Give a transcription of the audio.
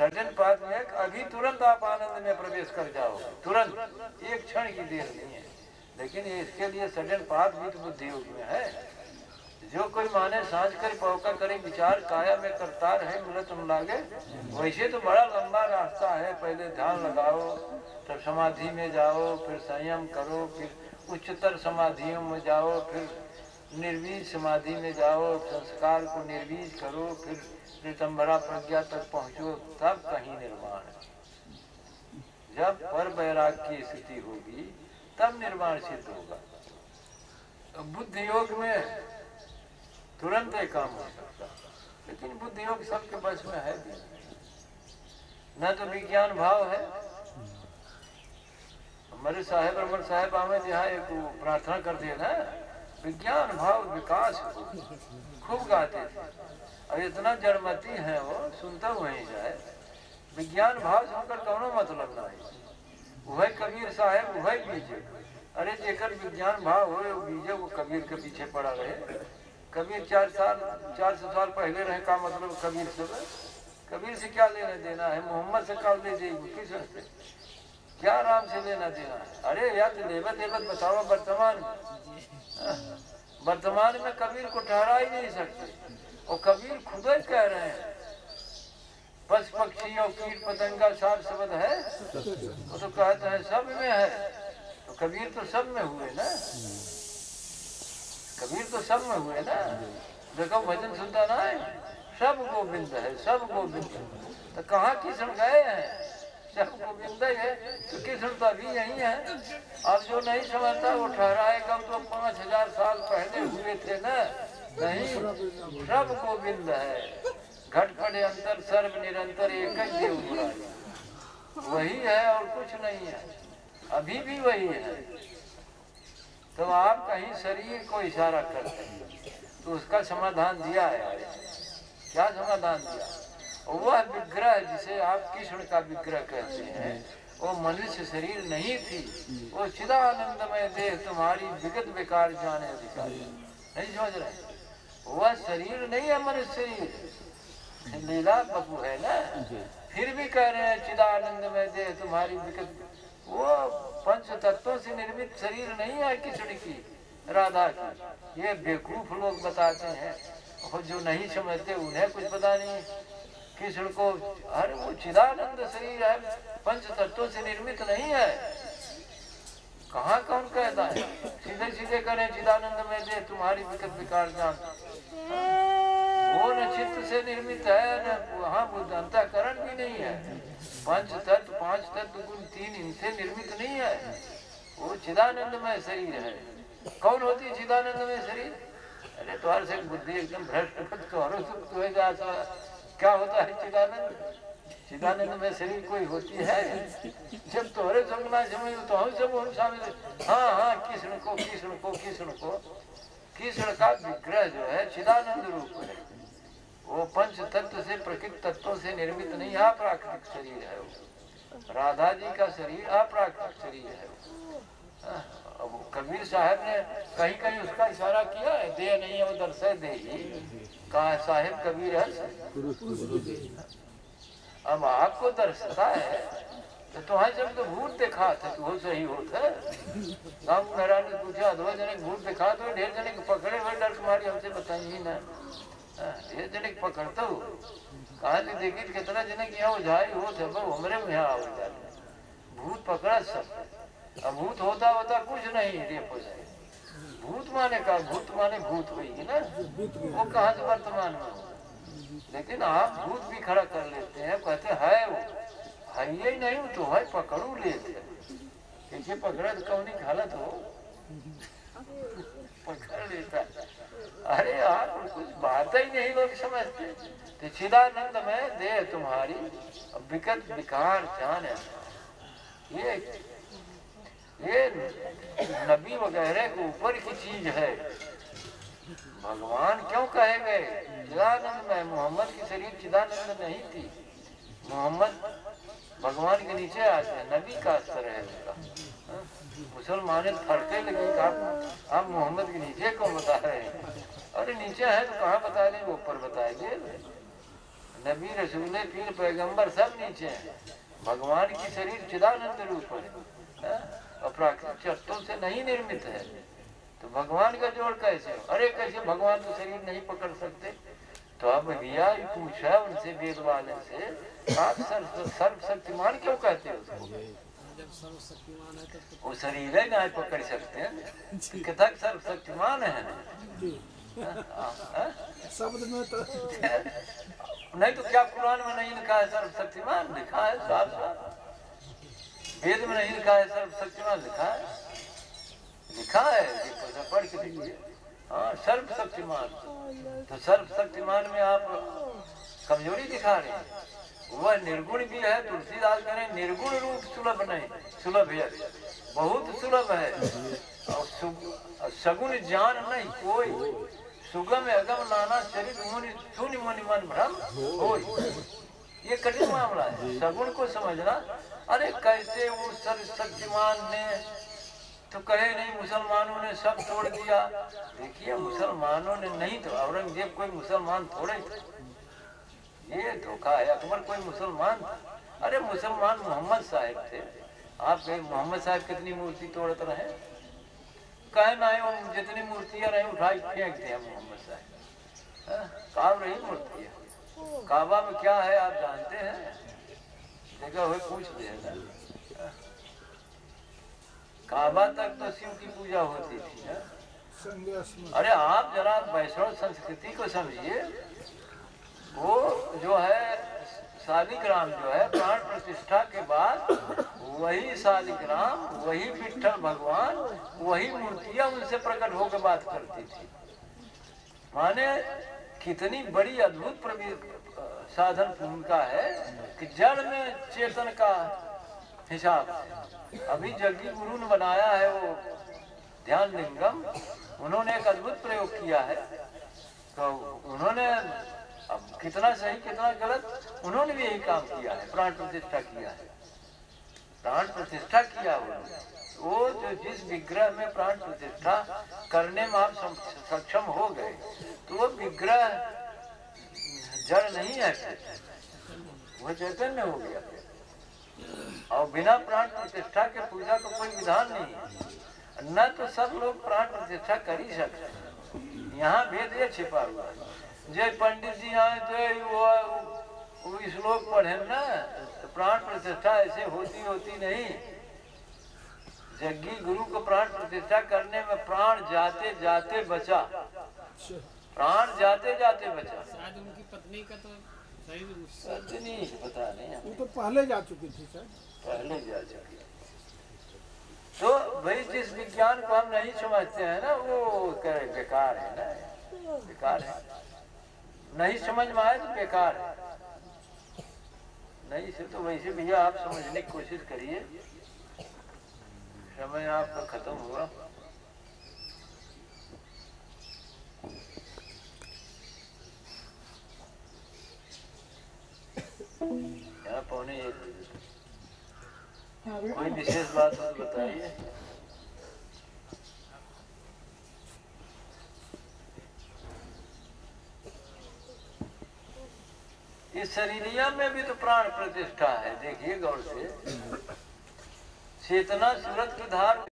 Sudden पाद में अभी तुरंत आप आनंद में प्रवेश कर जाओ, तुरंत, एक क्षण की देर नहीं है। लेकिन ये इसके लिए सडन पाद भी तो बुद्धि योग में है। जो कोई माने सांझ कर पौका करे विचार, काया में करतार है मिलत न लागे। वैसे तो बड़ा लंबा रास्ता है, पहले ध्यान लगाओ, तब समाधि में जाओ, फिर संयम करो, फिर उच्चतर समाधियों में जाओ, फिर निर्वीज समाधि में जाओ, संस्कार को निर्वीज करो, फिर ऋतंभरा प्रज्ञा तक पहुँचो, तब कहीं निर्माण है। जब पर वैराग्य की स्थिति होगी तब निर्माण सिद्ध होगा। तो बुद्धि योग में तुरंत एक काम हो सकता, लेकिन बुद्धि योग सबके बस में है भी न। तो विज्ञान भाव है। हमारे साहेब रमन साहेब हमें यहाँ एक प्रार्थना करते हैं ना, विज्ञान भाव विकास हो, खूब गाते थे। और इतना जड़मती है वो, सुनता वहीं जाए। विज्ञान भाव सुनकर कौनो मतलब नहीं। वही कबीर साहेब वही बीजे। अरे जेकर विज्ञान भाव हो बीजे, वो कबीर के पीछे पड़ा रहे। कबीर 400 साल पहले रहे, का मतलब कबीर से? कबीर से क्या लेना देना है? मोहम्मद से काल ले जाएगी किसन से? क्या राम से लेना देना है? अरे यार लेवत देवत बताओ। वर्तमान में कबीर को ठहरा ही नहीं सकते। और कबीर खुद ही कह रहे हैं, पशु पक्षी और कीट पतंगा सार शब्द है, वो तो कहते हैं सब में है। तो कबीर तो सब में हुए ना, कबीर तो सब में हुए ना। देखो भजन सुनता ना है, सब गोविंद है, सब गोविंद। तो कहाँ किशन गए हैं? सब गोविंद है। तो किशन तो अभी यही है। अब जो नहीं समझता वो ठहराएगा तो 5000 साल पहले हुए थे ना। नहीं, सब गोविंद है। घटपट अंतर सर्व निरंतर एक ही देव मुरारी, वही है और कुछ नहीं है, अभी भी वही है। तो आप कहीं शरीर को इशारा करते हैं तो उसका समाधान दिया है। क्या समाधान दिया? वह विग्रह जिसे आप कृष्ण का विग्रह कहते हैं, वो मनुष्य शरीर नहीं थी, वो चिदानंदमय देह तुम्हारी विगत विकार जाने अधिकारी। नहीं समझ रहे? वह शरीर नहीं है मनुष्य शरीर, लीला बबू है ना। फिर भी कह रहे हैं चिदानंदमय देह तुम्हारी विगत। वो पंच तत्वों से निर्मित शरीर नहीं है कृष्ण की, राधा की। ये बेवकूफ लोग बताते हैं, और जो नहीं समझते उन्हें कुछ पता नहीं। कृष्ण को अरे वो चिदानंद शरीर है, पंच तत्वों से निर्मित नहीं है। कहाँ कौन कहता है? सीधे सीधे करें चिदानंद में दे तुम्हारी विकट विकार जान। वो न चित्त से निर्मित है, न वहाँ बुद्ध अंतःकरण भी नहीं है। पंच तत्व, 5 तत्व, गुण 3 इनसे निर्मित नहीं है। वो चिदानंदमय शरीर है। कौन होती है चिदानंदमय शरीर? अरे तुम्हारे से बुद्धि एकदम भ्रष्ट तो क्या होता है चिदानंद? चिदानंद में शरीर कोई होती है? जब तोहरे समझना समझ तो हम सब हम शामिल। हाँ हाँ, कृष्ण को कृष्ण का विग्रह जो है चिदानंद रूप है। वो पंच तत्व से प्रकृत तत्वों से निर्मित नहीं, अप्राकृतिक शरीर है वो। राधा जी का शरीर अप्राकृतिक शरीर है। अब कबीर साहब ने कहीं कहीं उसका इशारा किया है, दे नहीं है वो दर्शय दे ही। कहा साहेब कबीर है। अब आपको दर्शता है तो तुम्हारे जब तो भूत देखा था तो वो सही होता है। राम महाराज ने पूछा, 2 जने भूत दिखा दो, ढेर जने को पकड़े हुए डर कुमारी हमसे बताइए ना। ढेर जने को पकड़ता हो कहा देखिए कितना जने की यहाँ उझाई हो सब हमरे में यहाँ आ भूत पकड़ा सब। अब भूत होता कुछ नहीं रेप हो जाए। भूत माने का भूत माने भूत हुई ना, वो कहाँ से वर्तमान में हो। लेकिन आप भूत भी खड़ा कर लेते हैं, कहते है वो है ही नहीं तो है पकड़ू लेते पीछे पकड़ा तो कौन गलत हो पकड़ लेता। अरे यार कुछ बात ही नहीं लोग समझते। तो चिदानंद में देह तुम्हारी विकट विकार जाने। ये नबी वगैरह के ऊपर की चीज है। भगवान क्यों कहे गए चिदानंद में? मोहम्मद की शरीर चिदानंद नहीं थी। मोहम्मद भगवान के नीचे आते हैं, नबी का स्तर है उसका। मुसलमान फड़के लगे आप मोहम्मद के नीचे क्यों बता रहे हैं? अरे नीचे है तो कहाँ बता रहे, ऊपर बताएंगे। नबी रसूल पीर पैगंबर सब नीचे हैं। भगवान की शरीर चिदानंद रूप है और प्राकृतिक शर्तों से नहीं निर्मित है, तो भगवान का जोड़ कैसे हो? अरे कैसे भगवान तो शरीर नहीं पकड़ सकते? तो अब भैया पूछा उनसे वेद वाले से, आप सर्वशक्तिमान क्यों कहते हो उसको? वो शरीर है ना पकड़ सकते हैं, कथक सर्वशक्तिमान है शब्द में तो नहीं तो क्या कुरान में नहीं लिखा है सर्वशक्तिमान? लिखा है साफ साफ। वेद में नहीं लिखा है सर्वशक्तिमान? लिखा है, लिखा है, पढ़ के देखिए। हाँ सर्वशक्तिमान। तो सर्वशक्तिमान में आप कमजोरी दिखा रहे हैं। वह निर्गुण भी है, तुलसीदास कह रहे हैं निर्गुण रूप सुलभ नहीं, सुलभ है, बहुत सुलभ है। और सगुण ज्ञान नहीं कोई, सुगम अगम नाना शरीर मुनि शून्य मुनि मन भ्रम होय। ये कठिन मामला है सगुण को समझना। अरे कैसे वो सर्वशक्तिमान ने तो कहे नहीं, मुसलमानों ने सब तोड़ दिया। देखिए मुसलमानों ने नहीं, तो औरंगजेब कोई मुसलमान थोड़े थे, ये धोखा है। अकबर कोई मुसलमान था? अरे मुसलमान मोहम्मद साहब थे। आप कहे मोहम्मद साहब कितनी मूर्ति तोड़ते रहे? कहना है वो जितनी मूर्तियां रही उठाई फेंकते हैं मोहम्मद साहब। काब रही मूर्तियां, काबा में क्या है आप जानते हैं? देखा हुए पूछ लेना। काबा तक तो शिव की पूजा होती थी। अरे आप जरा वैष्णव संस्कृति को समझिए। वो जो है शालिग्राम जो है प्राण प्रतिष्ठा के बाद वही शालिग्राम, वही विठ्ठल भगवान, वही मूर्तियां उनसे प्रकट होकर बात करती थी। माने कितनी बड़ी अद्भुत साधन भूमिका है कि जड़ में चेतन का हिसाब है। अभी जग्गी गुरु ने बनाया है वो ध्यान लिंगम, उन्होंने एक अद्भुत प्रयोग किया है। तो उन्होंने अब कितना सही कितना गलत, उन्होंने भी यही काम किया है, प्राण प्रतिष्ठा किया है, प्राण प्रतिष्ठा किया। वो जो जिस विग्रह में प्राण प्रतिष्ठा करने में आप सक्षम हो गए, तो वो विग्रह जड़ नहीं है, वो चैतन्य हो गया। और बिना प्राण प्रतिष्ठा के पूजा का कोई विधान नहीं है। न तो सब लोग प्राण प्रतिष्ठा कर ही सकते, यहाँ भेद ये छिपा हुआ है। जय पंडित जी आए तो वो श्लोक पढ़े ना, तो प्राण प्रतिष्ठा ऐसे होती नहीं। जग्गी गुरु को प्राण प्रतिष्ठा करने में प्राण जाते जाते बचा, प्राण जाते जाते बचा। शायद उनकी पत्नी का तो सही नहीं पता नहीं, वो तो पहले जा चुकी थी सर, पहले जा चुकी। तो भाई जिस विज्ञान को हम नहीं समझते हैं ना, वो बेकार है ना, बेकार है। नहीं समझ में आए तो बेकार है, नहीं से तो वैसे भैया आप समझने की कोशिश करिए। समय आपका खत्म हुआ। यहाँ पौने 1 बजे। कोई विशेष बात हो तो बताइए। इस शरीरिया में भी तो प्राण प्रतिष्ठा है, देखिए गौर से। चेतना सूरत की धार